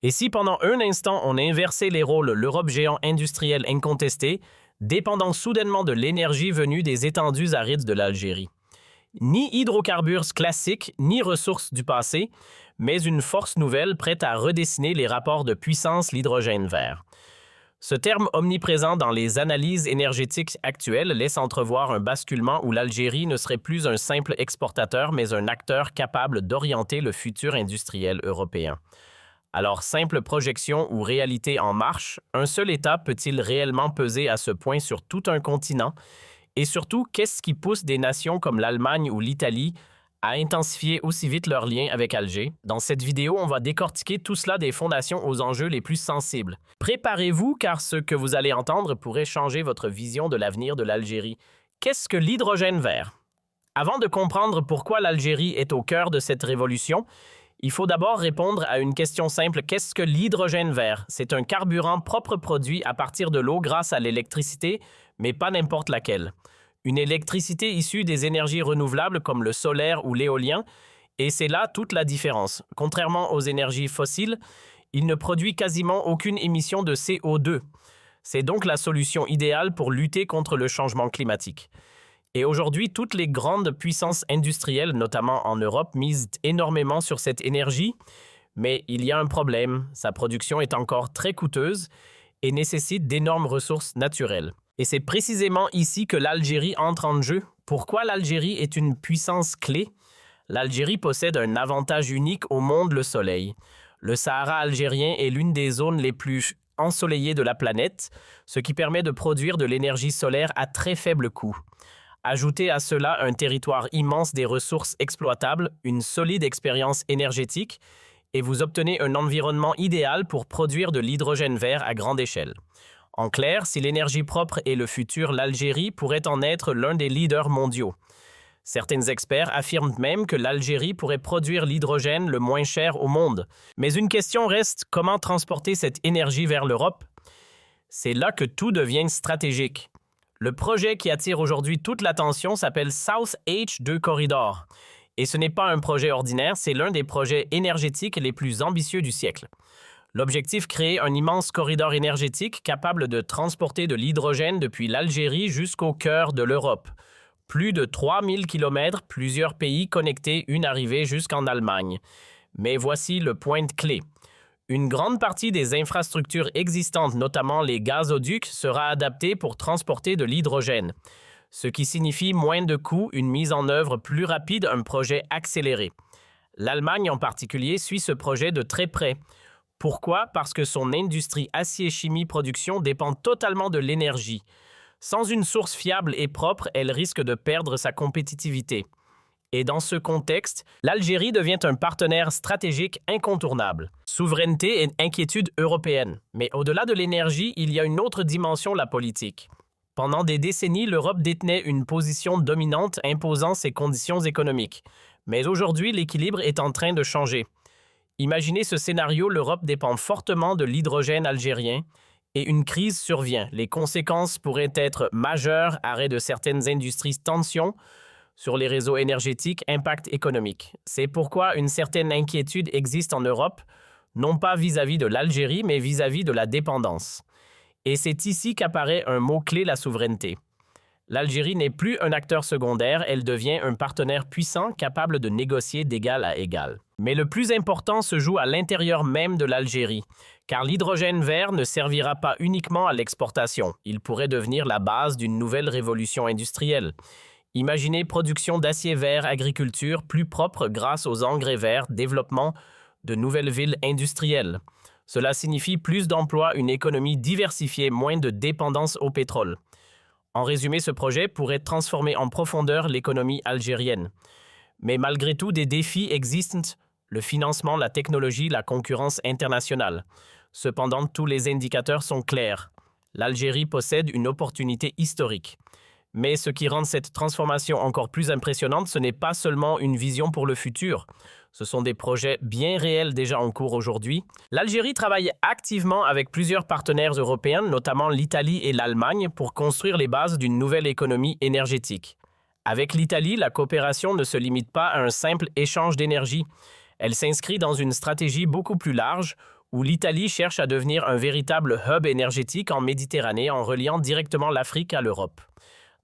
Et si pendant un instant on inversait les rôles, l'Europe géant industriel incontesté, dépendant soudainement de l'énergie venue des étendues arides de l'Algérie. Ni hydrocarbures classiques, ni ressources du passé, mais une force nouvelle prête à redessiner les rapports de puissance l'hydrogène vert. Ce terme omniprésent dans les analyses énergétiques actuelles laisse entrevoir un basculement où l'Algérie ne serait plus un simple exportateur, mais un acteur capable d'orienter le futur industriel européen. Alors, simple projection ou réalité en marche, un seul État peut-il réellement peser à ce point sur tout un continent? Et surtout, qu'est-ce qui pousse des nations comme l'Allemagne ou l'Italie à intensifier aussi vite leurs liens avec Alger? Dans cette vidéo, on va décortiquer tout cela des fondations aux enjeux les plus sensibles. Préparez-vous car ce que vous allez entendre pourrait changer votre vision de l'avenir de l'Algérie. Qu'est-ce que l'hydrogène vert? Avant de comprendre pourquoi l'Algérie est au cœur de cette révolution, il faut d'abord répondre à une question simple. Qu'est-ce que l'hydrogène vert? C'est un carburant propre produit à partir de l'eau grâce à l'électricité, mais pas n'importe laquelle. Une électricité issue des énergies renouvelables comme le solaire ou l'éolien, et c'est là toute la différence. Contrairement aux énergies fossiles, il ne produit quasiment aucune émission de CO2. C'est donc la solution idéale pour lutter contre le changement climatique. Et aujourd'hui, toutes les grandes puissances industrielles, notamment en Europe, misent énormément sur cette énergie, mais il y a un problème. Sa production est encore très coûteuse et nécessite d'énormes ressources naturelles. Et c'est précisément ici que l'Algérie entre en jeu. Pourquoi l'Algérie est une puissance clé? L'Algérie possède un avantage unique au monde, le soleil. Le Sahara algérien est l'une des zones les plus ensoleillées de la planète, ce qui permet de produire de l'énergie solaire à très faible coût. Ajoutez à cela un territoire immense des ressources exploitables, une solide expérience énergétique, et vous obtenez un environnement idéal pour produire de l'hydrogène vert à grande échelle. En clair, si l'énergie propre est le futur, l'Algérie pourrait en être l'un des leaders mondiaux. Certains experts affirment même que l'Algérie pourrait produire l'hydrogène le moins cher au monde. Mais une question reste, comment transporter cette énergie vers l'Europe? C'est là que tout devient stratégique. Le projet qui attire aujourd'hui toute l'attention s'appelle South H2 Corridor. Et ce n'est pas un projet ordinaire, c'est l'un des projets énergétiques les plus ambitieux du siècle. L'objectif, créer un immense corridor énergétique capable de transporter de l'hydrogène depuis l'Algérie jusqu'au cœur de l'Europe. Plus de 3000 km, plusieurs pays connectés, une arrivée jusqu'en Allemagne. Mais voici le point clé. Une grande partie des infrastructures existantes, notamment les gazoducs, sera adaptée pour transporter de l'hydrogène, ce qui signifie moins de coûts, une mise en œuvre plus rapide, un projet accéléré. L'Allemagne en particulier suit ce projet de très près. Pourquoi? Parce que son industrie acier-chimie-production dépend totalement de l'énergie. Sans une source fiable et propre, elle risque de perdre sa compétitivité. Et dans ce contexte, l'Algérie devient un partenaire stratégique incontournable. Souveraineté et inquiétude européenne. Mais au-delà de l'énergie, il y a une autre dimension, la politique. Pendant des décennies, l'Europe détenait une position dominante imposant ses conditions économiques. Mais aujourd'hui, l'équilibre est en train de changer. Imaginez ce scénario, l'Europe dépend fortement de l'hydrogène algérien et une crise survient. Les conséquences pourraient être majeures, arrêt de certaines industries, tensions sur les réseaux énergétiques, impact économique. C'est pourquoi une certaine inquiétude existe en Europe, non pas vis-à-vis de l'Algérie, mais vis-à-vis de la dépendance. Et c'est ici qu'apparaît un mot-clé, la souveraineté. L'Algérie n'est plus un acteur secondaire, elle devient un partenaire puissant capable de négocier d'égal à égal. Mais le plus important se joue à l'intérieur même de l'Algérie, car l'hydrogène vert ne servira pas uniquement à l'exportation, il pourrait devenir la base d'une nouvelle révolution industrielle. Imaginez production d'acier vert, agriculture plus propre grâce aux engrais verts, développement de nouvelles villes industrielles. Cela signifie plus d'emplois, une économie diversifiée, moins de dépendance au pétrole. En résumé, ce projet pourrait transformer en profondeur l'économie algérienne. Mais malgré tout, des défis existent, le financement, la technologie, la concurrence internationale. Cependant, tous les indicateurs sont clairs. L'Algérie possède une opportunité historique. Mais ce qui rend cette transformation encore plus impressionnante, ce n'est pas seulement une vision pour le futur. Ce sont des projets bien réels déjà en cours aujourd'hui. L'Algérie travaille activement avec plusieurs partenaires européens, notamment l'Italie et l'Allemagne, pour construire les bases d'une nouvelle économie énergétique. Avec l'Italie, la coopération ne se limite pas à un simple échange d'énergie. Elle s'inscrit dans une stratégie beaucoup plus large, où l'Italie cherche à devenir un véritable hub énergétique en Méditerranée en reliant directement l'Afrique à l'Europe.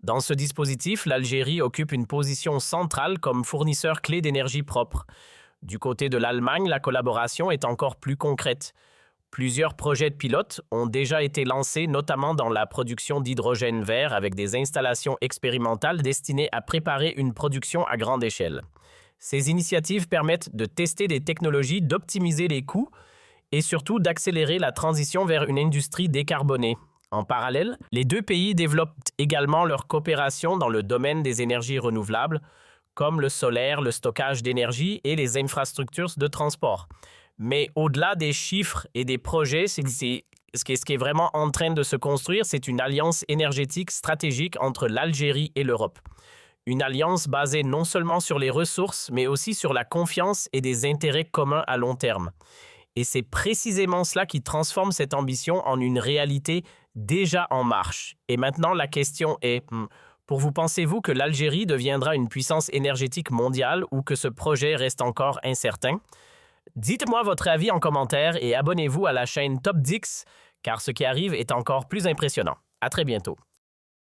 Dans ce dispositif, l'Algérie occupe une position centrale comme fournisseur clé d'énergie propre. Du côté de l'Allemagne, la collaboration est encore plus concrète. Plusieurs projets de pilotes ont déjà été lancés, notamment dans la production d'hydrogène vert avec des installations expérimentales destinées à préparer une production à grande échelle. Ces initiatives permettent de tester des technologies, d'optimiser les coûts et surtout d'accélérer la transition vers une industrie décarbonée. En parallèle, les deux pays développent également leur coopération dans le domaine des énergies renouvelables, comme le solaire, le stockage d'énergie et les infrastructures de transport. Mais au-delà des chiffres et des projets, ce qui est vraiment en train de se construire, c'est une alliance énergétique stratégique entre l'Algérie et l'Europe. Une alliance basée non seulement sur les ressources, mais aussi sur la confiance et des intérêts communs à long terme. Et c'est précisément cela qui transforme cette ambition en une réalité déjà en marche. Et maintenant, la question est, pour vous, pensez-vous que l'Algérie deviendra une puissance énergétique mondiale ou que ce projet reste encore incertain? Dites-moi votre avis en commentaire et abonnez-vous à la chaîne Top 10, car ce qui arrive est encore plus impressionnant. À très bientôt.